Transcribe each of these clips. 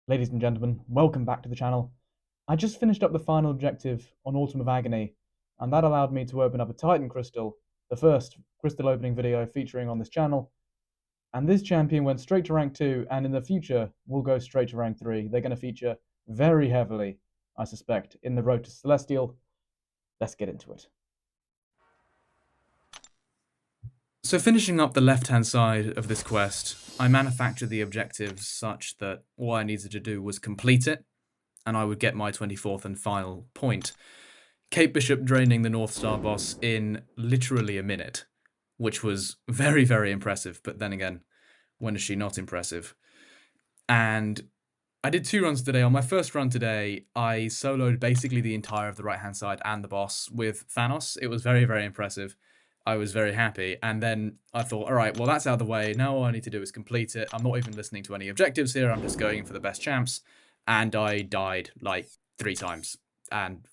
Ladies and gentlemen, welcome back to the channel. I just finished up the final objective on Autumn of Agony, and that allowed me to open up a Titan crystal, the first crystal opening video featuring on this channel. And this champion went straight to rank 2, and in the future will go straight to rank 3. They're going to feature very heavily, I suspect, in the road to Celestial. Let's get into it. So finishing up the left-hand side of this quest, I manufactured the objectives such that all I needed to do was complete it, and I would get my 24th and final point. Kate Bishop draining the North Star boss in literally a minute, which was very, very impressive, but then again, when is she not impressive? And I did 2 runs today. On my first run today, I soloed basically the entire of the right-hand side and the boss with Thanos. It was very, very impressive. I was very happy, and then I thought, all right, well, that's out of the way. Now all I need to do is complete it. I'm not even listening to any objectives here. I'm just going for the best champs, and I died like 3 times. And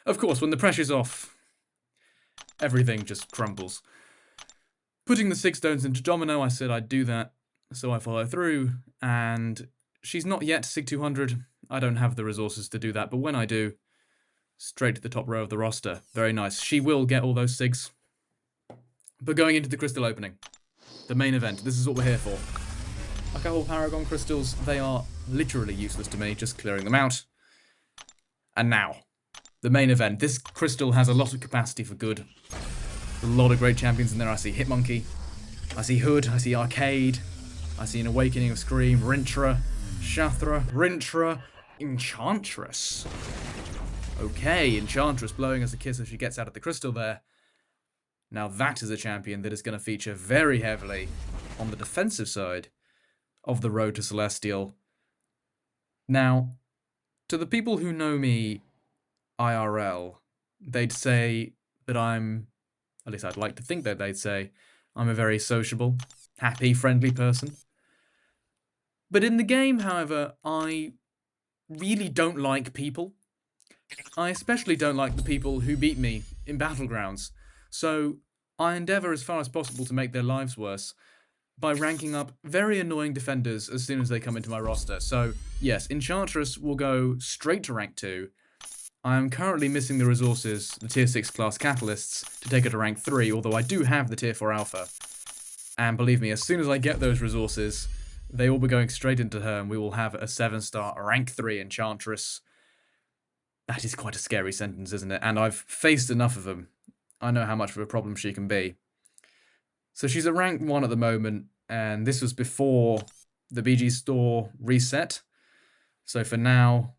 of course, when the pressure's off, everything just crumbles. Putting the 6 stones into Domino, I said I'd do that, so I follow through, and she's not yet Sig 200. I don't have the resources to do that, but when I do, straight to the top row of the roster. Very nice. She will get all those Sigs. But going into the crystal opening, the main event, this is what we're here for. Alcohol Paragon crystals, they are literally useless to me, just clearing them out. And now, the main event. This crystal has a lot of capacity for good. A lot of great champions in there. I see Hitmonkey, I see Hood, I see Arcade, I see an Awakening of Scream, Rintra, Shathra, Rintra, Enchantress. Okay, Enchantress blowing us a kiss as she gets out of the crystal there. Now that is a champion that is going to feature very heavily on the defensive side of the road to Celestial. Now, to the people who know me IRL, they'd say that at least I'd like to think that they'd say, I'm a very sociable, happy, friendly person. But in the game, however, I really don't like people. I especially don't like the people who beat me in Battlegrounds. So I endeavour as far as possible to make their lives worse by ranking up very annoying defenders as soon as they come into my roster. So yes, Enchantress will go straight to rank 2. I am currently missing the resources, the tier 6 class catalysts, to take her to rank 3, although I do have the tier 4 alpha. And believe me, as soon as I get those resources, they will be going straight into her, and we will have a 7-star rank 3 Enchantress. That is quite a scary sentence, isn't it? And I've faced enough of them. I know how much of a problem she can be. So she's at rank 1 at the moment, and this was before the BG store reset. So for now,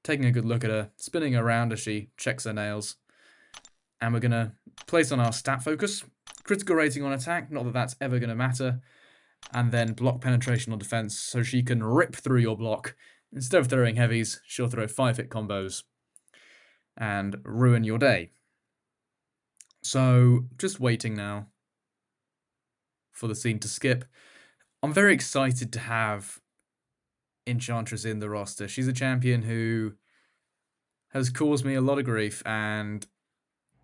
taking a good look at her, spinning her around as she checks her nails. And we're going to place on our stat focus. Critical rating on attack, not that that's ever going to matter. And then block penetration on defense, so she can rip through your block. Instead of throwing heavies, she'll throw 5-hit combos and ruin your day. So, just waiting now for the scene to skip. I'm very excited to have Enchantress in the roster. She's a champion who has caused me a lot of grief, and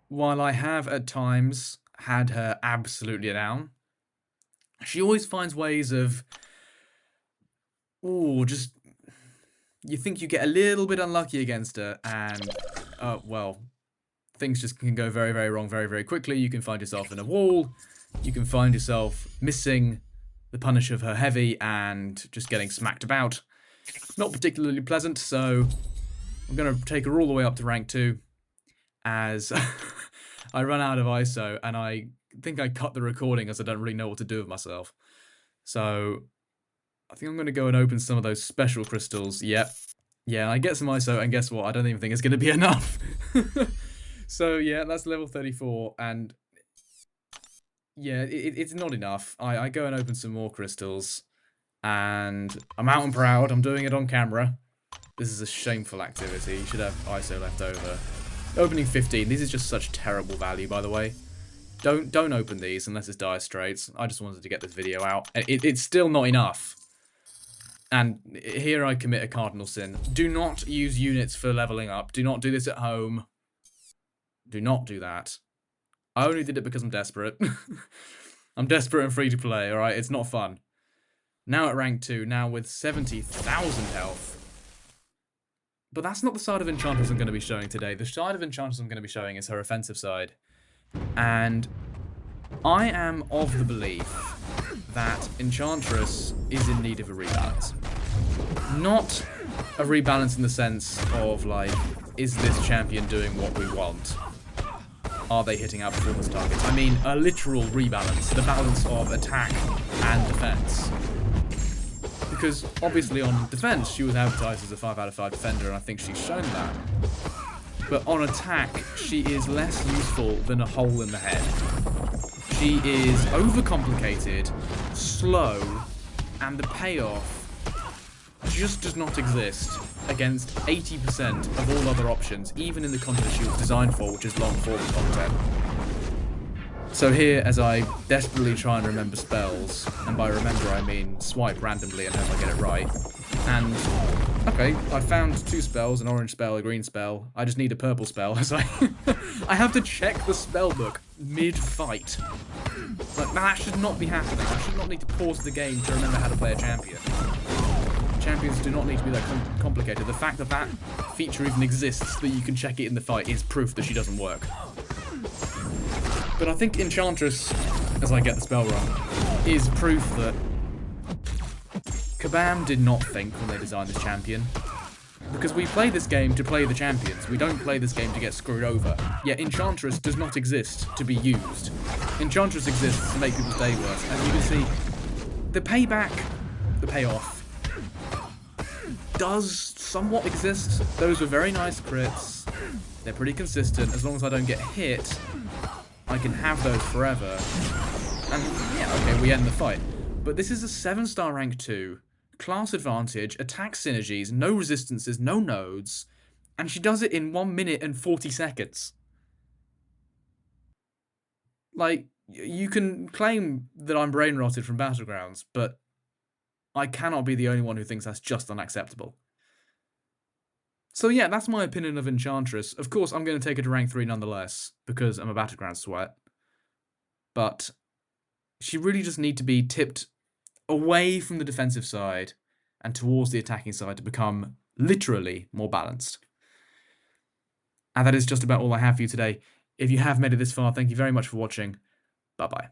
while I have at times had her absolutely down, she always finds ways of, just, you think you get a little bit unlucky against her, and, well, things just can go very, very wrong very, very quickly. You can find yourself in a wall. You can find yourself missing the punish of her heavy and just getting smacked about. Not particularly pleasant, so I'm going to take her all the way up to rank 2 as I run out of ISO, and I think I cut the recording as I don't really know what to do with myself. So I think I'm going to go and open some of those special crystals. Yep. Yeah, I get some ISO, and guess what? I don't even think it's going to be enough. So yeah, that's level 34, and yeah, it's not enough. I go and open some more crystals, and I'm out and proud. I'm doing it on camera. This is a shameful activity. You should have ISO left over. Opening 15. These is just such terrible value, by the way. Don't open these unless it's Dire Straits. I just wanted to get this video out. It's still not enough. And here I commit a cardinal sin. Do not use units for leveling up. Do not do this at home. Do not do that. I only did it because I'm desperate. I'm desperate and free to play, alright? It's not fun. Now at rank 2, now with 70,000 health. But that's not the side of Enchantress I'm going to be showing today. The side of Enchantress I'm going to be showing is her offensive side. And I am of the belief that Enchantress is in need of a rebalance. Not a rebalance in the sense of, like, is this champion doing what we want? Are they hitting our performance targets? I mean, a literal rebalance, the balance of attack and defense. Because, obviously, on defense, she was advertised as a 5 out of 5 defender, and I think she's shown that. But on attack, she is less useful than a hole in the head. She is overcomplicated, slow, and the payoff just does not exist against 80% of all other options, even in the content she was designed for, which is long form content. So here, as I desperately try and remember spells, and by remember I mean swipe randomly and hope I get it right, and okay, I found 2 spells, an orange spell, a green spell. I just need a purple spell, as I have to check the spell book mid-fight. Like, that should not be happening. I should not need to pause the game to remember how to play a champion. Champions do not need to be that complicated. The fact that that feature even exists, that you can check it in the fight, is proof that she doesn't work. But I think Enchantress, as I get the spell wrong, is proof that Kabam did not think when they designed this champion. Because we play this game to play the champions, we don't play this game to get screwed over. Yet Enchantress does not exist to be used. Enchantress exists to make people's day worse. As you can see, the payback, the payoff, does somewhat exist. Those were very nice crits. They're pretty consistent. As long as I don't get hit, I can have those forever. And yeah, okay, we end the fight. But this is a 7-star rank 2, class advantage, attack synergies, no resistances, no nodes, and she does it in 1 minute and 40 seconds. Like, you can claim that I'm brain rotted from Battlegrounds, but I cannot be the only one who thinks that's just unacceptable. So yeah, that's my opinion of Enchantress. Of course, I'm going to take her to rank 3 nonetheless, because I'm a Battleground sweat. But she really just needs to be tipped away from the defensive side and towards the attacking side to become literally more balanced. And that is just about all I have for you today. If you have made it this far, thank you very much for watching. Bye-bye.